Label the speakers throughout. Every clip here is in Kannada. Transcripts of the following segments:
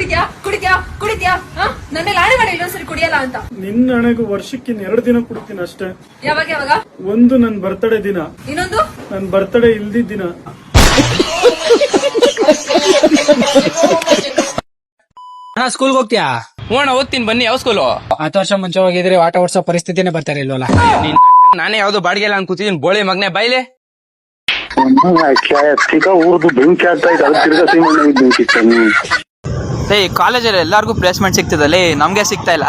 Speaker 1: ಕುಡಿದ್ಯಾ ಕುಡಿದ್ಯಾ ಕುಡಿದ್ಯಾ ನನ್ನ ಮೇಲೆ ಆಣೆ ಮಾಡಿ ಇನ್ನೊಂದ್ಸರಿ ಕುಡಿಯಲ್ಲ ಅಂತ.
Speaker 2: ನಿನ್ನ ಹಣೆಗೂ ವರ್ಷಕ್ಕೆ 2 ದಿನ ಕುಡ್ತೀನಿ ಅಷ್ಟೇ.
Speaker 1: ಯಾವಾಗ ಯಾವಾಗ?
Speaker 2: ಒಂದು ನನ್ ಬರ್ತಡೇ ದಿನ,
Speaker 1: ಇನ್ನೊಂದು
Speaker 2: ನನ್ ಬರ್ತಡೇ ಇಲ್ದಿದ್ದ ದಿನ.
Speaker 3: ಸ್ಕೂಲ್ಗೆ ಹೋಗ್ತೀಯಾ?
Speaker 4: ಹೋಣ ಓದ್ತೀನಿ ಬನ್ನಿ. ಯಾವ ಸ್ಕೂಲು?
Speaker 3: 10 ವರ್ಷ ಮುಂಚೆ ಹೋಗಿದ್ರೆ ಆಟ ಓಡಿಸೋ ಪರಿಸ್ಥಿತಿನೇ ಬರ್ತಾರೆ ಇಲ್ವಲ್ಲ.
Speaker 4: ನಾನೇ ಯಾವ್ದೋ ಬಾಡಿಗೆ ಎಲ್ಲ ಅನ್ಕೂತಿದ್ದೀನಿ. ಬೋಳಿ ಮಗನೆ ಬಾಯ್ಲೆ.
Speaker 5: ಕಾಲೇಜಲ್ಲಿ ಎಲ್ಲಾರ್ಗು ಪ್ಲೇಸ್ಮೆಂಟ್ ಸಿಗ್ತದಲ್ಲಿ, ನಮ್ಗೆ ಸಿಗ್ತಾ ಇಲ್ಲ.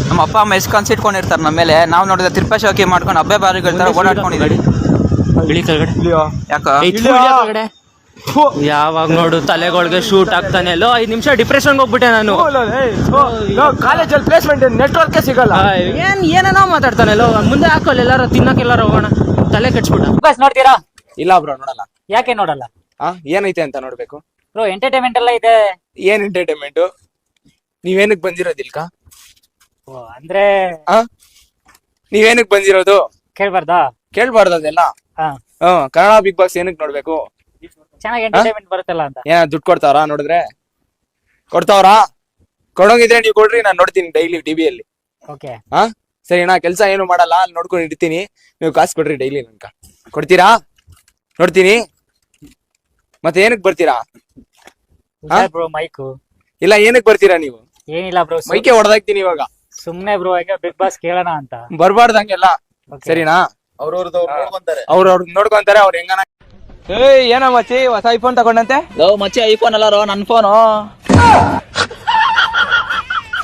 Speaker 5: ನಮ್ಮ ಅಪ್ಪ ಅಮ್ಮ ಎಷ್ಟು ಕನ್ಸಿಟ್ಕೊಂಡಿರ್ತಾರೆ ನಮ್ಮ ಮೇಲೆ. ನಾವು ನೋಡಿದ್ರೆ ತಿರ್ಪಾ ಶೋಕಿ ಮಾಡ್ಕೊಂಡು ಹಬ್ಬೆ ಬಾರಿಗಳ ತರ ಓಡಾಡ್ಕೊಂಡಿದ್ದೀವಿ. ಯಾಕ
Speaker 6: ಯಾವಾಗ ನೋಡು ತಲೆಗೊಳಗೆ ಶೂಟ್ ಆಗ್ತಾನೆ. 5 ನಿಮಿಷ ಡಿಪ್ರೆಷನ್ ಹೋಗ್ಬಿಟ್ಟೆ ನಾನು.
Speaker 4: ಕಾಲೇಜಲ್ಲಿ ಪ್ಲೇಸ್ಮೆಂಟ್ ನೆಟ್ವರ್ಕ್ ಸಿಗಲ್ಲ.
Speaker 6: ಏನೇನೋ ಮಾತಾಡ್ತಾನೆ. ಮುಂದೆ ಹಾಕೋಲ್ಲ, ಎಲ್ಲಾರು ತಿನ್ನಕ್ಕೆಲ್ಲಾರು ಹೋಗೋಣ. ತಲೆ ಕೆಡ್ಸ್ಬಿಟ್ಟ.
Speaker 7: ಬಸ್ ನೋಡ್ತೀರಾ?
Speaker 4: ಇಲ್ಲ ಬ್ರೋ, ನೋಡಲ್ಲ.
Speaker 7: ಯಾಕೆ ನೋಡಲ್ಲ?
Speaker 4: ಏನೈತೆ ಅಂತ ನೋಡ್ಬೇಕು
Speaker 7: ಬ್ರೋ. ಎಂಟರ್ಟೈನ್ಮೆಂಟ್ ಎಲ್ಲ ಇದೆ.
Speaker 4: ಏನ್ ಎಂಟರ್ಟೈನ್ಮೆಂಟ್? ನೀವೇನಕ್ ಬಂದಿರೋದಿಲ್ಕಾ?
Speaker 7: ಅಂದ್ರೆ
Speaker 4: ನೀವೇನಕ್ ಬಂದಿರೋದು?
Speaker 7: ಕೇಳ್ಬಾರ್ದಾ?
Speaker 4: ಕೇಳ್ಬಾರ್ದು ಅದೆಲ್ಲ. ಕನ್ನಡ ಬಿಗ್ ಬಾಸ್ ಏನಕ್ ನೋಡ್ಬೇಕು?
Speaker 7: ಚೆನ್ನಾಗಿ ಎಂಟರ್ಟೈನ್ಮೆಂಟ್ ಬರುತ್ತಲ್ಲ ಅಂತ.
Speaker 4: ಏನ ದುಡ್ಡು ಕೊಡ್ತಾವ್ರಾ? ನೋಡಿದ್ರೆ ಕೊಡ್ತಾವ್ರಾ? ಕೊಡೋಂಗಿದ್ರೆ ನೀವು ಕೊಡ್ರಿ, ನಾನ್ ನೋಡ್ತೀನಿ ಡೈಲಿ ಟಿವಿಯಲ್ಲಿ.
Speaker 7: ಓಕೆ
Speaker 4: ಸರಿ, ನಾ ಕೆಲ್ಸ ಏನು ಮಾಡಲ್ಲ, ಅಲ್ಲಿ ನೋಡ್ಕೊಂಡು ಇರ್ತೀನಿ. ನೀವು ಕಾಸು ಕೊಡ್ರಿ ಡೈಲಿ. ನನ್ಕ ಕೊಡ್ತೀರಾ? ನೋಡ್ತೀನಿ. ಮತ್ತೆ ಏನಕ್ ಬರ್ತೀರಾ?
Speaker 7: ಬ್ರೋ ಮೈಕು
Speaker 4: ಇಲ್ಲ, ಏನಕ್ ಬರ್ತೀರಾ ನೀವು?
Speaker 7: ಏನಿಲ್ಲ ಬ್ರೋ,
Speaker 4: ಮೈಕೆ ಹೊಡೆದಾಕ್ತೀನಿ ಇವಾಗ.
Speaker 7: ಸುಮ್ನೆ ಬ್ರೋ, ಈಗ ಬಿಗ್ ಬಾಸ್ ಕೇಳೋಣ ಅಂತ.
Speaker 4: ಬರ್ಬಾರ್ದಂಗೆಲ್ಲ. ಸರಿನಾ? ಅವ್ರವ್ರ ನೋಡ್ಕೊಂತಾರೆ. ಅವ್ರ ಹೆಂಗನ. ಏನ ಮಚ್ಚಿ ಹೊಸ ಐಫೋನ್ ತಗೊಂಡಂತೆ?
Speaker 5: ಮಚ್ಚಿ ಐಫೋನ್ ಅಲ್ಲ ನನ್ ಫೋನು.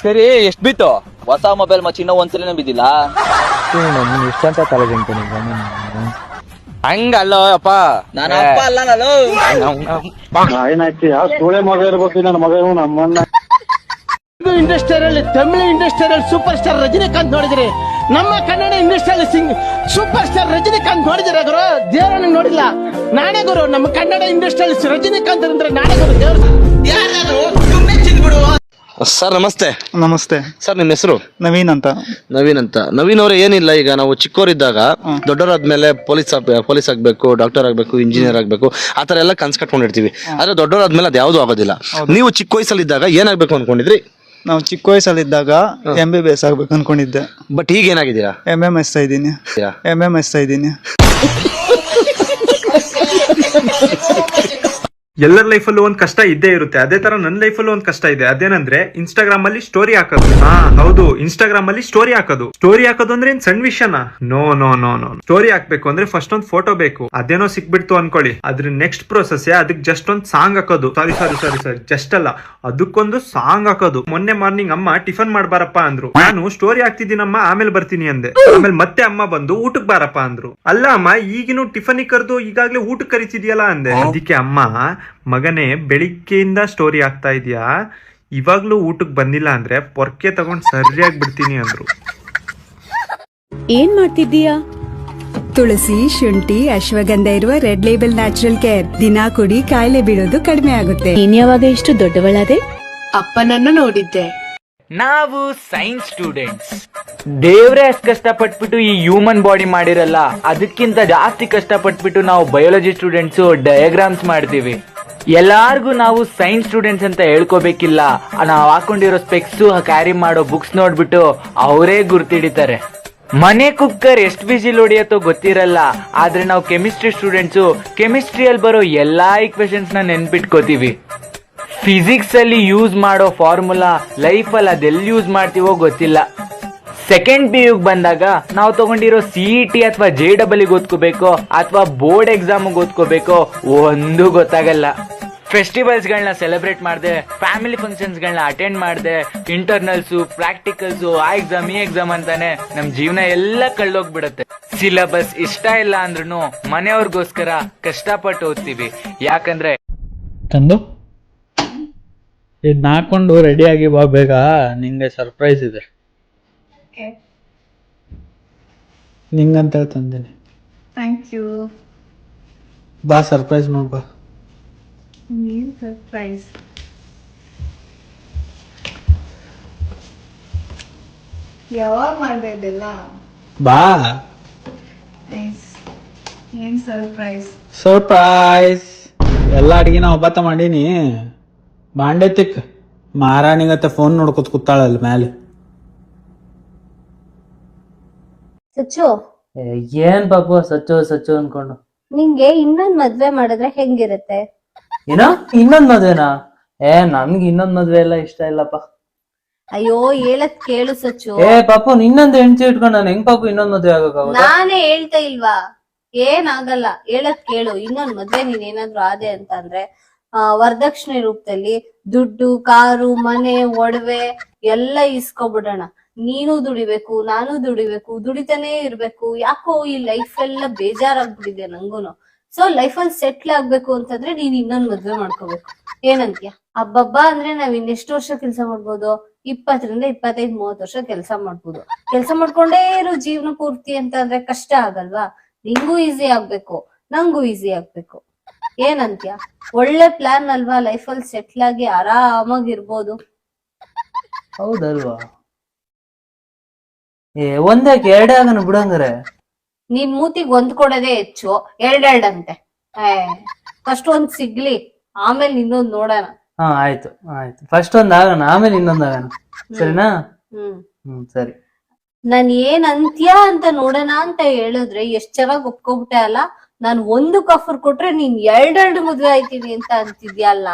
Speaker 4: ಸರಿ, ಎಷ್ಟ್ ಬಿತ್ತು?
Speaker 5: ಹೊಸ ಮೊಬೈಲ್ ಮಚ್ಚಿ ಇನ್ನೂ ಒಂದ್ಸಲಿನ ಬಿದ್ದಿಲ್ಲ.
Speaker 4: ಹಂಗಲ್ಲೋ ಅಪ್ಪ,
Speaker 5: ನಾನು ಅಪ್ಪ ಅಲ್ಲ.
Speaker 2: ಏನಾಯ್ತು? ಯಾವ ಸೂಳೆ ಮಗ ಇರ್ಬೇಕು ನನ್ನ ಮಗ. ನಮ್ಮನ್ನ
Speaker 3: ಇಂಡಸ್ಟ್ರಿಯಲ್ಲಿ ತಮಿಳು ಇಂಡಸ್ಟ್ರಿಯಲ್ಲಿ ಸೂಪರ್ ಸ್ಟಾರ್ ರಜನಿಕಾಂತ್ ನೋಡಿದ್ರಿ. ನಮ್ಮ ಕನ್ನಡ ಇಂಡಸ್ಟ್ರಿಯಲ್ಲಿ ಸೂಪರ್ ಸ್ಟಾರ್ ರಜನಿಕಾಂತ್ ನೋಡಿದಿರ ಗುರು? ದೇವರನ್ನ ನೋಡಿಲ್ಲ. ನಾನೇ ಗುರು. ನಮ್ಮ ಕನ್ನಡ ಇಂಡಸ್ಟ್ರಿಯಲ್ಲಿ ರಜನಿಕಾಂತ್ ಅಂದ್ರೆ ನಾನೇ ಗುರು. ದೇವ್ರ
Speaker 8: ಸರ್ ನಮಸ್ತೆ.
Speaker 2: ನಮಸ್ತೆ
Speaker 8: ಸರ್, ನಿಮ್ಮ ಹೆಸರು?
Speaker 2: ನವೀನ್ ಅಂತ.
Speaker 8: ನವೀನ್ ಅವ್ರೆ, ಏನಿಲ್ಲ, ಈಗ ನಾವು ಚಿಕ್ಕವರಿದ್ದಾಗ ದೊಡ್ಡವರಾದ್ಮೇಲೆ ಪೊಲೀಸ್ ಆಗ್ಬೇಕು, ಡಾಕ್ಟರ್ ಆಗ್ಬೇಕು, ಇಂಜಿನಿಯರ್ ಆಗ್ಬೇಕು, ಆತರ ಎಲ್ಲ ಕನ್ಸ್ ಕಟ್ಕೊಂಡಿರ್ತೀವಿ. ಆದ್ರೆ ದೊಡ್ಡವರಾದ್ಮೇಲೆ ಅದು ಯಾವ್ದು ಆಗೋದಿಲ್ಲ. ನೀವು ಚಿಕ್ಕ ವಯಸ್ಸಲ್ಲಿದ್ದಾಗ ಏನಾಗ್ಬೇಕು ಅನ್ಕೊಂಡಿದ್ರಿ?
Speaker 2: ನಾವು ಚಿಕ್ಕ ವಯಸ್ಸಲ್ಲಿದ್ದಾಗ MBBS ಆಗ್ಬೇಕು ಅನ್ಕೊಂಡಿದ್ದೆ.
Speaker 8: ಬಟ್ ಈಗ ಏನಾಗಿದ್ದೀರಾ?
Speaker 2: MMS ಇದ್ದೀನಿ. ಎಲ್ಲರ ಲೈಫಲ್ಲೂ ಒಂದ್ ಕಷ್ಟ ಇದ್ದೇ ಇರುತ್ತೆ. ಅದೇ ತರ ನನ್ನ ಲೈಫಲ್ಲೂ ಒಂದ್ ಕಷ್ಟ ಇದೆ. ಅದೇನಂದ್ರೆ ಇನ್ಸ್ಟಾಗ್ರಾಮ್ ಅಲ್ಲಿ ಸ್ಟೋರಿ ಹಾಕೋದು. ಹೌದು, ಇನ್ಸ್ಟಾಗ್ರಾಮ್ ಅಲ್ಲಿ ಸ್ಟೋರಿ ಹಾಕೋದು ಅಂದ್ರೆ ಏನ್ ಸಣ್ಣ ವಿಷಯನಾ? ನೋ. ಸ್ಟೋರಿ ಹಾಕ್ಬೇಕು ಅಂದ್ರೆ ಫಸ್ಟ್ ಒಂದ್ ಫೋಟೋ ಬೇಕು. ಅದೇನೋ ಸಿಕ್ಬಿಡ್ತು ಅನ್ಕೊಳ್ಳಿ, ಅದ್ರ ನೆಕ್ಸ್ಟ್ ಪ್ರೊಸೆಸ್ ಅದಕ್ಕೆ ಜಸ್ಟ್ ಒಂದ್ ಸಾಂಗ್ ಹಾಕೋದು. ಸಾರಿ, ಜಸ್ಟ್ ಅಲ್ಲ, ಅದಕ್ಕೊಂದು ಸಾಂಗ್ ಹಾಕೋದು. ಮೊನ್ನೆ ಮಾರ್ನಿಂಗ್ ಅಮ್ಮ ಟಿಫನ್ ಮಾಡ್ಬಾರಪ್ಪ ಅಂದ್ರು. ನಾನು ಸ್ಟೋರಿ ಹಾಕ್ತಿದ್ದೀನಮ್ಮ, ಆಮೇಲೆ ಬರ್ತೀನಿ ಅಂದೆ. ಆಮೇಲೆ ಮತ್ತೆ ಅಮ್ಮ ಬಂದು ಊಟಕ್ ಬಾರಪ್ಪ ಅಂದ್ರು. ಅಲ್ಲ ಅಮ್ಮ, ಈಗಿನೂ ಟಿಫನ್ ಕರೆದು ಈಗಾಗ್ಲೇ ಊಟಕ್ಕೆ ಕರಿತಿದ್ಯಲ್ಲ ಅಂದೆ. ಅದಕ್ಕೆ ಅಮ್ಮ, ಮಗನೇ ಬೆಳಿಗ್ಗೆಯಿಂದ ಸ್ಟೋರಿ ಆಗ್ತಾ ಇದೆಯಾ, ಇವಾಗ್ಲೂ ಊಟಕ್ಕೆ ಬಂದಿಲ್ಲ ಅಂದ್ರೆ ಪೊರ್ಕೆ ತಗೊಂಡ್ ಸರಿಯಾಗಿ ಬಿಡ್ತೀನಿ ಅಂದ್ರು.
Speaker 9: ಏನ್ ಮಾಡ್ತಿದ್ದೀಯಾ? ತುಳಸಿ, ಶುಂಠಿ, ಅಶ್ವಗಂಧ ಇರುವ ರೆಡ್ ಲೇಬಲ್ ನ್ಯಾಚುರಲ್ ಕೇರ್ ದಿನಾ ಕುಡಿ, ಕಾಯಿಲೆ ಬೀಳೋದು ಕಡಿಮೆ ಆಗುತ್ತೆ.
Speaker 10: ನೀನ್ ಯಾವಾಗ ಇಷ್ಟು ದೊಡ್ಡವಳಾದೆ?
Speaker 9: ಅಪ್ಪನನ್ನು ನೋಡಿದ್ದೆ.
Speaker 5: ನಾವು ಸೈನ್ಸ್ ಸ್ಟೂಡೆಂಟ್ಸ್. ದೇವ್ರೆ ಅಷ್ಟು ಕಷ್ಟಪಟ್ಬಿಟ್ಟು ಈ ಹ್ಯೂಮನ್ ಬಾಡಿ ಮಾಡಿರಲ್ಲ, ಅದಕ್ಕಿಂತ ಜಾಸ್ತಿ ಕಷ್ಟಪಟ್ಬಿಟ್ಟು ನಾವು ಬಯೋಲಜಿ ಸ್ಟೂಡೆಂಟ್ಸ್ ಡಯಾಗ್ರಾಮ್ಸ್ ಮಾಡ್ತೀವಿ. ಎಲ್ಲಾರ್ಗು ನಾವು ಸೈನ್ಸ್ ಸ್ಟೂಡೆಂಟ್ಸ್ ಅಂತ ಹೇಳ್ಕೋಬೇಕಿಲ್ಲ. ನಾವು ಹಾಕೊಂಡಿರೋ ಸ್ಪೆಕ್ಸ್, ಕ್ಯಾರಿ ಮಾಡೋ ಬುಕ್ಸ್ ನೋಡ್ಬಿಟ್ಟು ಅವರೇ ಗುರ್ತಿಡಿತಾರೆ. ಮನೆ ಕುಕ್ಕರ್ ಎಷ್ಟು ವಿಜಿಲ್ ಹೊಡಿಯತ್ತೋ ಗೊತ್ತಿರಲ್ಲ, ಆದ್ರೆ ನಾವು ಕೆಮಿಸ್ಟ್ರಿ ಸ್ಟೂಡೆಂಟ್ಸು ಕೆಮಿಸ್ಟ್ರಿಯಲ್ಲಿ ಬರೋ ಎಲ್ಲಾ ಈಕ್ವೇಶನ್ಸ್ ನ ನೆನ್ಪಿಟ್ಕೋತೀವಿ. ಫಿಸಿಕ್ಸ್ ಅಲ್ಲಿ ಯೂಸ್ ಮಾಡೋ ಫಾರ್ಮುಲಾ ಲೈಫಲ್ಲಿ ಅದೆಲ್ಲಿ ಯೂಸ್ ಮಾಡ್ತೀವೋ ಗೊತ್ತಿಲ್ಲ. ಸೆಕೆಂಡ್ PU ಬಂದಾಗ ನಾವು ತಗೊಂಡಿರೋ CET ಅಥವಾ JEE ಓದ್ಕೋಬೇಕೋ ಅಥವಾ ಬೋರ್ಡ್ ಎಕ್ಸಾಮ್ ಓದ್ಕೋಬೇಕೋ ಒಂದು ಗೊತ್ತಾಗಲ್ಲ. ಫೆಸ್ಟಿವಲ್ಸ್ಗಳನ್ನ ಸೆಲೆಬ್ರೇಟ್ ಮಾಡಿದೆ, ಫ್ಯಾಮಿಲಿ ಫಂಕ್ಷನ್ಸ್ಗಳನ್ನ ಅಟೆಂಡ್ ಮಾಡಿದೆ, ಇಂಟರ್ನಲ್ಸು, ಪ್ರಾಕ್ಟಿಕಲ್ಸು, ಆ ಎಕ್ಸಾಮ್ ಈ ಎಕ್ಸಾಮ್ ಅಂತಾನೆ ನಮ್ ಜೀವನ ಎಲ್ಲ ಕಳ್ಳೋಗ್ಬಿಡತ್ತೆ. ಸಿಲೆಬಸ್ ಇಷ್ಟ ಇಲ್ಲ ಅಂದ್ರೂ ಮನೆಯವ್ರಿಗೋಸ್ಕರ ಕಷ್ಟಪಟ್ಟು ಓದ್ತೀವಿ. ಯಾಕಂದ್ರೆ
Speaker 6: ತಂದು ಇದನ್ನ ಹಾಕೊಂಡು ರೆಡಿಯಾಗಿ ಬಾ ಬೇಗ, ನಿಂಗೆ ಸರ್ಪ್ರೈಸ್ ಇದೆ. ನಿಂಗಂತ ತಂದಿನಿ.
Speaker 9: Thank you.
Speaker 6: ಬಾ ಸರ್ಪ್ರೈಸ್ ಮಾಡ್ಬಾ.
Speaker 9: ಏನ್ ಸರ್ಪ್ರೈಸ್? ಯಾವಾಗ ಮಾಡ್ದೆ ಇದೆಲ್ಲ?
Speaker 6: ಬಾ.
Speaker 9: ಏನ್ ಸರ್ಪ್ರೈಸ್?
Speaker 6: ಸರ್ಪ್ರೈಸ್ ಎಲ್ಲ ಅಡಿಗೆ ನಾ ಒಬ್ಬತ್ತ ಮಾಡೀನಿ. ಬಾಂಡೆ ತಿಕ್
Speaker 11: ಮಾರಾಣಿಗತ್ತೆ ಫೋನ್ ನೋಡ್ಕೊತ ಕೂತಾಳಲ್ಲ ಮ್ಯಾಲೆ.
Speaker 10: ಸಚ್ಚು,
Speaker 5: ಏನ್ ಪಾಪು ಸಚ್ಚು ಸಚ್ಚು ಅನ್ಕೊಂಡು.
Speaker 10: ನಿಂಗೆ ಇನ್ನೊಂದ್ ಮದ್ವೆ ಮಾಡಿದ್ರೆ ಹೆಂಗಿರುತ್ತೆ?
Speaker 5: ಏನೋ ಇನ್ನೊಂದ್ ಮದ್ವೆನಾ? ನನ್ಗೆ ಇನ್ನೊಂದ್ ಮದ್ವೆ ಎಲ್ಲ ಇಷ್ಟ ಇಲ್ಲಪ್ಪ.
Speaker 10: ಅಯ್ಯೋ ಹೇಳದ್ ಕೇಳು ಸಚ್ಚು.
Speaker 5: ಪಾಪು ಇನ್ನೊಂದ್ ಹೆಂಡತಿ ಇಟ್ಕೊಂಡು ನಾನು ಹೆಂಗ್ ಪಾಪು ಇನ್ನೊಂದ್ ಮದ್ವೆ ಆಗಕ್ಕಾಗುತ್ತೆ?
Speaker 10: ನಾನೇ ಹೇಳ್ತಾ ಇಲ್ವಾ? ಏನಾಗಲ್ಲ, ಹೇಳದ್ ಕೇಳು. ಇನ್ನೊಂದ್ ಮದ್ವೆ ನೀನ್ ಏನಾದ್ರು ಆದೆ ಅಂತ ಅಂದ್ರೆ ವರದಕ್ಷಿಣೆ ರೂಪದಲ್ಲಿ ದುಡ್ಡು, ಕಾರು, ಮನೆ, ಒಡವೆ ಎಲ್ಲ ಇಸ್ಕೊಬಿಡೋಣ. ನೀನು ದುಡಿಬೇಕು, ನಾನು ದುಡಿಬೇಕು, ದುಡಿತಾನೆ ಇರ್ಬೇಕು. ಯಾಕೋ ಈ ಲೈಫ್ ಎಲ್ಲ ಬೇಜಾರಾಗ್ಬಿಟ್ಟಿದೆ ನಂಗೂನು. ಸೊ ಲೈಫ್ ಅಲ್ಲಿ ಸೆಟ್ಲ್ ಆಗ್ಬೇಕು ಅಂತಂದ್ರೆ ನೀನ್ ಇನ್ನೊಂದ್ ಮದ್ವೆ ಮಾಡ್ಕೋಬೇಕು. ಏನಂತೀಯ? ಹಬ್ಬಬ್ಬ ಅಂದ್ರೆ ನಾವ್ ಇನ್ನೆಷ್ಟು ವರ್ಷ ಕೆಲ್ಸ ಮಾಡ್ಬೋದು? 20 ರಿಂದ 25, 30 ವರ್ಷ ಕೆಲ್ಸ ಮಾಡ್ಬೋದು. ಕೆಲ್ಸ ಮಾಡ್ಕೊಂಡೇ ಇರೋ ಜೀವನ ಪೂರ್ತಿ ಅಂತ ಅಂದ್ರೆ ಕಷ್ಟ ಆಗಲ್ವಾ? ನಿಂಗೂ ಈಸಿ ಆಗ್ಬೇಕು, ನಂಗೂ ಈಸಿ ಆಗ್ಬೇಕು. ಏನಂತ್ಯ? ಒಳ್ಳೆ ಪ್ಲಾನ್ ಅಲ್ವಾ? ಲೈಫ್ ಅಲ್ಲಿ ಸೆಟ್ಲ್ ಆಗಿ ಆರಾಮಾಗಿರ್ಬೋದು.
Speaker 5: ಹೌದಲ್ವಾ? ಒಂದಕ್ಕೆ ಎರಡೇ ಆಗನ ಬಿಡಂಗಾರೆ.
Speaker 10: ನೀನ್ ಮೂತಿಗ್ ಒಂದ್ ಕೊಡೋದೇ ಹೆಚ್ಚು, ಎರಡೆರಡಂತೆ. ಫಸ್ಟ್ ಒಂದ್ ಸಿಗ್ಲಿ, ಆಮೇಲೆ ಇನ್ನೊಂದ್ ನೋಡೋಣ.
Speaker 5: ಹಾ ಆಯ್ತು ಆಯ್ತು, ಫಸ್ಟ್ ಒಂದ್ ಆಗೋಣ, ಆಮೇಲೆ ಇನ್ನೊಂದ್ ಆಗೋಣ. ಸರಿನಾ? ಸರಿ.
Speaker 10: ನಾನ್ ಏನ್ ಅಂತ್ಯ ಅಂತ ನೋಡೋಣ ಅಂತ ಹೇಳಿದ್ರೆ ಎಷ್ಟ್ ಚೆನ್ನಾಗ್ ಒಪ್ಕೊಬಿಟ್ಟೆ ಅಲ್ಲ. ನಾನ್ ಒಂದು ಆಫರ್ ಕೊಟ್ರೆ ನೀನ್ ಎರಡೆರಡು ಮದ್ವೆ ಆಯ್ತೀನಿ ಅಂತ ಅಂತಿದ್ಯಲ್ಲ.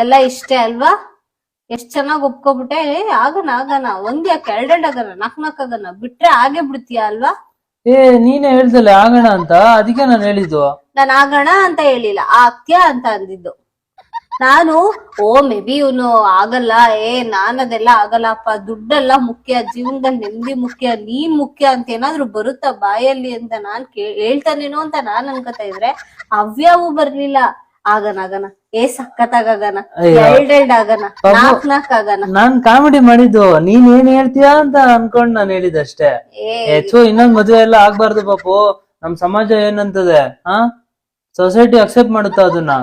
Speaker 10: ಎಲ್ಲ ಇಷ್ಟೇ ಅಲ್ವಾ? ಎಷ್ಟ್ ಚೆನ್ನಾಗ್ ಒಪ್ಕೊಬಿಟ್ಟೆ. ಆಗಣ ಆಗಣ, ಒಂದ್ ಯಾಕೆ ಎರಡೆರಡು ಆಗಣ, ನಾಕ್ ಆಗಣ, ಬಿಟ್ರೆ ಆಗೇ ಬಿಡ್ತೀಯ ಅಲ್ವಾ?
Speaker 5: ನೀನೇ ಹೇಳ್ದಲ್ಲ ಆಗೋಣ ಅಂತ, ಅದಕ್ಕೆ ನಾನು ಹೇಳಿದ್ದು.
Speaker 10: ನಾನ್ ಆಗೋಣ ಅಂತ ಹೇಳಿಲ್ಲ, ಆಗ್ತ್ಯಾ ಅಂತ ಅಂದಿದ್ದು ನಾನು. ಮೇ ಬಿ ಇವನು ಆಗಲ್ಲ, ನಾನದೆಲ್ಲ ಆಗಲ್ಲಪ್ಪ, ದುಡ್ಡೆಲ್ಲ ಮುಖ್ಯ, ಜೀವನದಲ್ಲಿ ನೆಮ್ಮದಿ ಮುಖ್ಯ, ನೀನ್ ಮುಖ್ಯ ಅಂತ ಏನಾದ್ರು ಬರುತ್ತಾ ಬಾಯಲ್ಲಿ ಅಂತ ನಾನ್ ಹೇಳ್ತಾನೇನೋ ಅಂತ ನಾನ್ ಅನ್ಕೋತಾ ಇದ್ರೆ ಅವ್ಯಾವು ಬರ್ಲಿಲ್ಲ. ಆಗಣ ಆಗಣ, ಸಕ್ಕತ್ತಾಗಣ, ಎರಡೆರಡ್ ಆಗಣ, ನಾಕ್ ಆಗಣ.
Speaker 5: ನಾನ್ ಕಾಮಿಡಿ ಮಾಡಿದ್ದು, ನೀನ್ ಏನ್ ಹೇಳ್ತೀಯಾ ಅಂತ ಅನ್ಕೊಂಡ್ ನಾನ್ ಹೇಳಿದಷ್ಟೇ. ಇನ್ನೊಂದ್ ಮದ್ವೆ ಎಲ್ಲ ಆಗ್ಬಾರ್ದು ಪಾಪು. ನಮ್ ಸಮಾಜ ಏನಂತದೆ? ಸೊಸೈಟಿ ಅಕ್ಸೆಪ್ಟ್ ಮಾಡುತ್ತಾ ಅದನ್ನ?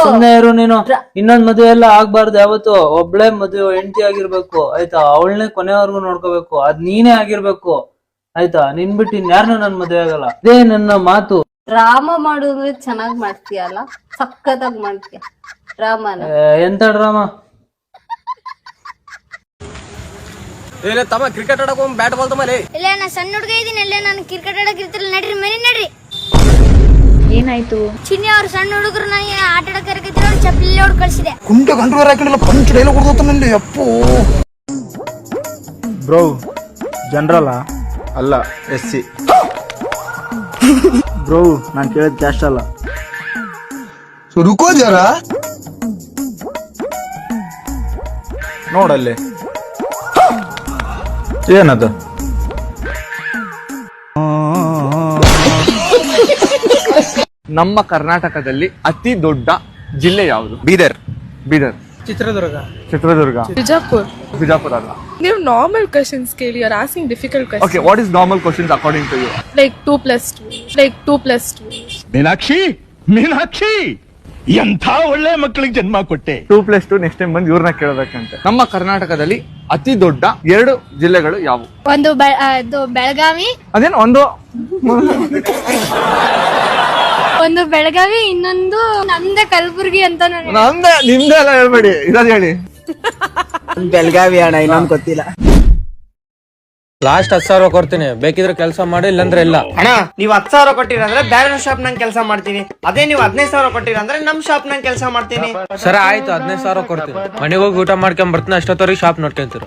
Speaker 5: ಸುಮ್ನೆ ಇರು ನೀನು. ಇನ್ನೊಂದ್ ಮದ್ವೆ ಎಲ್ಲ ಆಗ್ಬಾರ್ದು ಯಾವತ್ತು. ಒಬ್ಳೆ ಮದ್ವೆ ಹೆಂಡತಿ ಆಗಿರ್ಬೇಕು, ಆಯ್ತಾ? ಅವಳನ್ನೇ ಕೊನೆವರೆಗೂ ನೋಡ್ಕೋಬೇಕು, ಅದ್ ನೀನೇ ಆಗಿರ್ಬೇಕು, ಆಯ್ತಾ? ನಿನ್ ಬಿಟ್ಟು ಇನ್ಯಾರನ್ನೂ ನನ್ ಮದ್ವೆ ಆಗಲ್ಲ. ಇದೇ ನನ್ನ ಮಾತು.
Speaker 10: ಡ್ರಾಮಾ ಮಾಡುದ್ರೆ ಚೆನ್ನಾಗ್ ಮಾಡ್ತೀಯಲ್ಲ, ಸಕ್ಕತ್ತಾಗ್ ಮಾಡ್ತೀಯ ಡ್ರಾಮಾನ.
Speaker 5: ಎಂತ ಡ್ರಾಮಾ?
Speaker 4: ತಮ್ಮ ಕ್ರಿಕೆಟ್ ಆಡಕ್ ಬ್ಯಾಟ್ ಬಾಲ್ ತಮ್ಮ.
Speaker 12: ಇಲ್ಲ, ನಾ ಸಣ್ಣ ಹುಡುಗ ಇದೀನಿ, ಅಲ್ಲೇ ನಾನು ಕ್ರಿಕೆಟ್ ಆಡಕ್ ಇರ್ತಿಲ್ಲ. ನಡ್ರಿ ಮನೆ ನಡ್ರಿ.
Speaker 10: ಏನಾಯ್ತು?
Speaker 12: ಚಿನ್ನಿ ಅವ್ರು ಸಣ್ಣ ಹುಡುಗರು ನನಗೆ ಆಟ ಆಡಕ್ ಕರೆಕಿದ್ರು, ಅವ್ರು ಚಪ್ಪಲಿ ಹೊಡ್ ಕಳ್ಸಿದೆ.
Speaker 3: ಕುಂಟ ಗಂಟು ಹಾಕೊಂಡಿಲ್ಲ, ಪಂಚ್ ಡೈಲಾಗ್ ಕೊಡ್ತಾನಲ್ಲಿ. ಅಪ್ಪೋ
Speaker 11: ಬ್ರೋ, ಜನರಲ್ಲ
Speaker 2: ಅಲ್ಲ, SC.
Speaker 11: ಬ್ರೋ, ನಾನ್ ಕೇಳಿದ ಕ್ಯಾಸ್ಟ್ ಅಲ್ಲ.
Speaker 3: ರುಕೋ ಜರ,
Speaker 2: ನೋಡಲ್ಲಿ ಏನದು?
Speaker 4: ನಮ್ಮ ಕರ್ನಾಟಕದಲ್ಲಿ ಅತಿ ದೊಡ್ಡ ಜಿಲ್ಲೆ ಯಾವುದು? ಬೀದರ್. ಚಿತ್ರದುರ್ಗ. ಬಿಜಾಪುರ ಅಲ್ಲ.
Speaker 1: ನೀವು ನಾರ್ಮಲ್ ಕ್ವೆಶ್ಚನ್ಸ್ ಕೇಳಿ, are asking difficult questions.
Speaker 4: Okay, what is normal questions according to you?
Speaker 1: Like 2+2.
Speaker 3: Meenakshi ಎಂಥ ಒಳ್ಳೆ ಮಕ್ಕಳಿಗೆ ಜನ್ಮ ಕೊಟ್ಟೆ.
Speaker 4: 2+2 ನೆಕ್ಸ್ಟ್ ಟೈಮ್ ಬಂದು ಇವ್ರನ್ನ ಕೇಳಬೇಕಂತೆ. ನಮ್ಮ ಕರ್ನಾಟಕದಲ್ಲಿ ಅತಿ ದೊಡ್ಡ 2 ಜಿಲ್ಲೆಗಳು ಯಾವುವು?
Speaker 12: ಒಂದು ಬೆಳಗಾವಿ.
Speaker 4: ಅದೇನು ಒಂದು?
Speaker 12: ಒಂದು ಬೆಳಗಾವಿ, ಇನ್ನೊಂದು ನಮ್ದೇ ಕಲಬುರ್ಗಿ ಅಂತ.
Speaker 4: ನಮ್ದೇ, ನಿಮ್ದೇ ಎಲ್ಲ ಹೇಳ್ಬೇಡಿ, ಇರೋದು ಹೇಳಿ.
Speaker 11: ಬೆಳಗಾವಿ ಅಣ್ಣ, ಇನ್ನೊಂದು ಗೊತ್ತಿಲ್ಲ.
Speaker 6: ಲಾಸ್ಟ್ 10,000 ಕೊಡ್ತೀನಿ, ಬೇಕಿದ್ರೆ ಕೆಲಸ ಮಾಡಿ, ಇಲ್ಲಂದ್ರೆ ಇಲ್ಲ.
Speaker 11: ಅಣ್ಣ, ನೀವ್ 10,000 ಕೊಟ್ಟಿರಂದ್ರೆ ಬೇರೆ ಶಾಪ್ ನಂಗೆ ಕೆಲಸ ಮಾಡ್ತೀನಿ. ಅದೇ ನೀವು 15,000 ಕೊಟ್ಟಿರಂದ್ರೆ ನಮ್ ಶಾಪ್ ನಂಗೆ ಕೆಲಸ ಮಾಡ್ತೀನಿ.
Speaker 6: ಸರಿ ಆಯ್ತು, 15,000 ಕೊಡ್ತೀನಿ. ಮನೆಗೆ ಹೋಗಿ ಊಟ ಮಾಡ್ಕೊಂಡ್ ಬರ್ತೀನಿ, ಅಷ್ಟೊತ್ತವರೆಗೆ ಶಾಪ್ ನೋಡ್ಕೊಂತೀರ.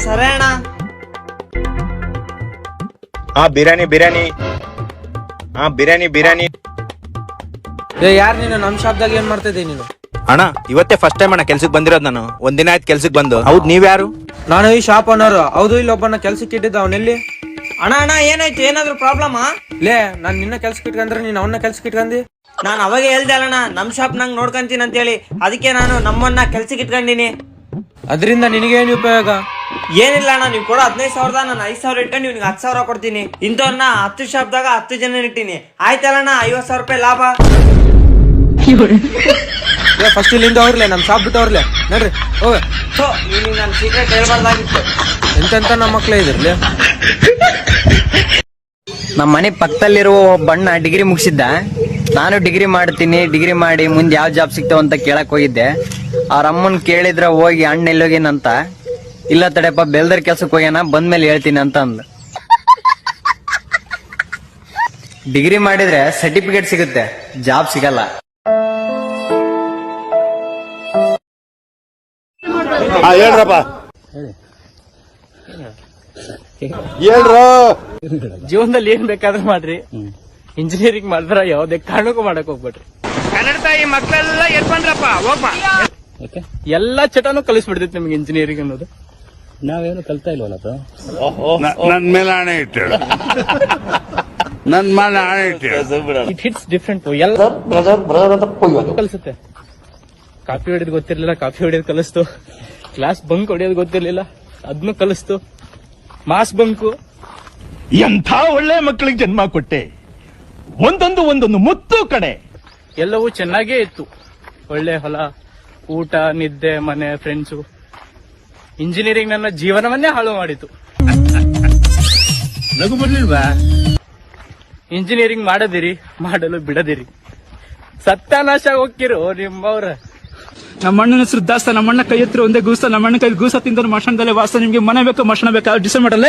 Speaker 11: ಸರಿ ಅಣ್ಣ.
Speaker 8: ಬಿರಿಯಾನಿ.
Speaker 6: ಯಾರು ನೀನು? ನಮ್ ಶಾಪ್ದಾಗ ಏನ್ ಮಾಡ್ತಾ ಇದ್ದೀನಿ ನೀನು?
Speaker 8: ಅಣ್ಣ, ಇವತ್ತೇ ಫಸ್ಟ್ ಟೈಮ್ ಅಣ್ಣ ಕೆಲ್ಸಕ್ಕೆ ಬಂದಿರೋದು ನಾನು. ಒಂದಿನ ಆಯ್ತು ಕೆಲ್ಸಕ್ಕೆ ಬಂದು. ಹೌದು, ನೀವ್ ಯಾರು?
Speaker 6: ನಾನು ಈ ಶಾಪ್ ಓನರ್. ಹೌದು, ಇಲ್ಲೊಬ್ಬನ ಕೆಲ್ಸಕ್ಕೆ ಇಟ್ಟಿದ್ದ, ಅವನೆಲ್ಲಿ?
Speaker 11: ಅಣ್ಣ ಏನಾಯ್ತು? ಏನಾದ್ರು ಪ್ರಾಬ್ಲಮ್?
Speaker 6: ಲೇ, ನಾನ್ ನಿನ್ನ ಕೆಲ್ಸಕ್ಕೆ ಇಟ್ಕಂದ್ರೆ ನೀನ್ ಅವನ್ನ ಕೆಲ್ಸಕ್ಕೆ ಇಟ್ಕಂದಿ?
Speaker 11: ನಾನು ಅವಾಗ ಹೇಳ್ದೆ ಅಲ್ಲಣ್ಣ, ನಮ್ ಶಾಪ್ ನಂಗೆ ನೋಡ್ಕೊಂತೀನಿ ಅಂತ ಹೇಳಿ. ಅದಕ್ಕೆ ನಾನು ನಮ್ಮನ್ನ ಕೆಲ್ಸಕ್ಕೆ ಇಟ್ಕೊಂಡಿನಿ.
Speaker 6: ಅದರಿಂದ ನಿನಗೇನು ಉಪಯೋಗ?
Speaker 11: ಏನಿಲ್ಲ ಅಣ್ಣ, ನೀವು ಕೊಡೋ 15,000 ನಾನು 5,000 ಇಟ್ಕೊಂಡು ಇವ್ನಿಗೆ 10,000 ಕೊಡ್ತೀನಿ. ಇಂಥವ್ರನ್ನ 10 ಶಾಪ್ದಾಗ 10 ಜನ ಇಟ್ಟಿನಿ. ಆಯ್ತಲ್ಲಣ್ಣ, 50,000 ರೂಪಾಯಿ ಲಾಭ.
Speaker 6: ಫಸ್ಟ್ ಇಲ್ಲಿಂದ ಅವ್ರಲೆ, ನಮ್ ಶಾಪ್ ಬಿಟ್ಟು ಅವ್ರಲೆ. ನೋಡ್ರಿ ಹೋಗ.
Speaker 11: ನಿನಗೆ ನಾನು ಸೀಕ್ರೆಟ್ ಹೇಳ್ಬಾರ್ದಾಗಿತ್ತು.
Speaker 6: ಎಂತೆಂತ ನಮ್ಮ ಮಕ್ಳೇ ಇದ್ರಲ್ಲ.
Speaker 11: ನಮ್ಮ ಮನೆ ಪಕ್ಕದಲ್ಲಿರುವ ಬಣ್ಣ ಡಿಗ್ರಿ ಮುಗಿಸಿದ್ದ.
Speaker 5: ನಾನು ಡಿಗ್ರಿ ಮಾಡ್ತೀನಿ, ಡಿಗ್ರಿ ಮಾಡಿ ಮುಂದೆ ಯಾವ ಜಾಬ್ ಸಿಗ್ತಾವ ಅಂತ ಕೇಳಕ್ ಹೋಗಿದ್ದೆ. ಅವ್ರ ಅಮ್ಮನ್ ಕೇಳಿದ್ರ ಹೋಗಿ ಅಣ್ಣ ಎಲ್ಲೋಗೇನಂತ, ಇಲ್ಲ ತಡೆಪ್ಪ ಬೆಲ್ದರ್ ಕೆಲ್ಸಕ್ಕೆ ಹೋಗ್ಯಾನ, ಬಂದ್ಮೇಲೆ ಹೇಳ್ತೀನಿ ಅಂತ ಅಂದ. ಡಿಗ್ರಿ ಮಾಡಿದ್ರೆ ಸರ್ಟಿಫಿಕೇಟ್ ಸಿಗುತ್ತೆ, ಜಾಬ್ ಸಿಗಲ್ಲ.
Speaker 3: ಹೇಳ್ರಪ್ಪ, ಹೇಳ್ರು.
Speaker 6: ಜೀವನದಲ್ಲಿ ಏನ್ ಬೇಕಾದ್ರೂ ಮಾಡ್ರಿ, ಇಂಜಿನಿಯರಿಂಗ್ ಮಾಡಿದ್ರ ಯಾವ್ದೇ ಕಾರಣಕ್ಕೂ ಮಾಡಕ್ ಹೋಗ್ಬೇಡ್ರಿ. ಕನ್ನಡ ತಾಯಿ ಮಕ್ಕಳೆಲ್ಲ ಎದ್ ಬಂದ್ರಪ್ಪ, ಹೋಗ್ಬಾ. ಎಲ್ಲಾ ಚಟನೂ ಕಲಿಸ್ಬಿಡ್ತೈತಿ ನಿಮ್ಗೆ ಇಂಜಿನಿಯರಿಂಗ್ ಅನ್ನೋದು.
Speaker 3: ನಾವೇನು ಕಲ್ತಾ ಇಲ್ವಲ್ಲ ಅದು.
Speaker 13: ನನ್ ಮೇಲೆ ಆಣೆ ಇಟ್ಟೇಳು, ನನ್ ಮೇಲೆ ಆಣೆ ಇಟ್ಟೇಳು.
Speaker 6: It hits different. ಎಲ್ಲ ಕಲಿಸುತ್ತೆ. ಕಾಫಿ ಹೊಡಿಯೋದು ಗೊತ್ತಿರ್ಲಿಲ್ಲ, ಕಾಫಿ ಹೊಡಿಯೋದು ಕಲಿಸ್ತು. ಕ್ಲಾಸ್ ಬಂಕ್ ಹೊಡಿಯೋದು ಗೊತ್ತಿರ್ಲಿಲ್ಲ, ಅದನ್ನು ಕಲಿಸ್ತು. Mass bunk.
Speaker 3: ಎಂಥ ಒಳ್ಳೆ ಮಕ್ಕಳಿಗೆ ಜನ್ಮ ಕೊಟ್ಟೆ, ಒಂದೊಂದು ಮುತ್ತು ಕಡೆ.
Speaker 6: ಎಲ್ಲವೂ ಚೆನ್ನಾಗೇ ಇತ್ತು, ಒಳ್ಳೆ ಹೊಲ, ಊಟ, ನಿದ್ದೆ, ಮನೆ, ಫ್ರೆಂಡ್ಸು. ಇಂಜಿನಿಯರಿಂಗ್ ನನ್ನ ಜೀವನವನ್ನೇ ಹಾಳು ಮಾಡಿತು.
Speaker 3: ನಗು ಬರ್ಲಿಲ್ವಾ?
Speaker 6: ಇಂಜಿನಿಯರಿಂಗ್ ಮಾಡದಿರಿ, ಮಾಡಲು ಬಿಡದಿರಿ, ಸತ್ಯಾನಾಶ ಹೋಗಿರೋ ನಿಮ್ಮವ್ರ.
Speaker 5: ನಮ್ಮ ಅಣ್ಣನ ಹೆಸರು ದಾಸ್ತ, ನಮ್ಮ ಅಣ್ಣ ಕೈ ಹತ್ರ ಒಂದೇ ಗೂಸ, ನಮ್ಮ ಅಣ್ಣ ಕೈ ಗೂಸ ತಿಂದ್ರೆ ಮಶಾನದಲ್ಲೇ ವಾಸ. ನಿಮ್ಗೆ ಮನೆ ಬೇಕು, ಮಶಾನ ಬೇಕಾ, ಡಿಸೈಡ್ ಮಾಡಲ್ಲ.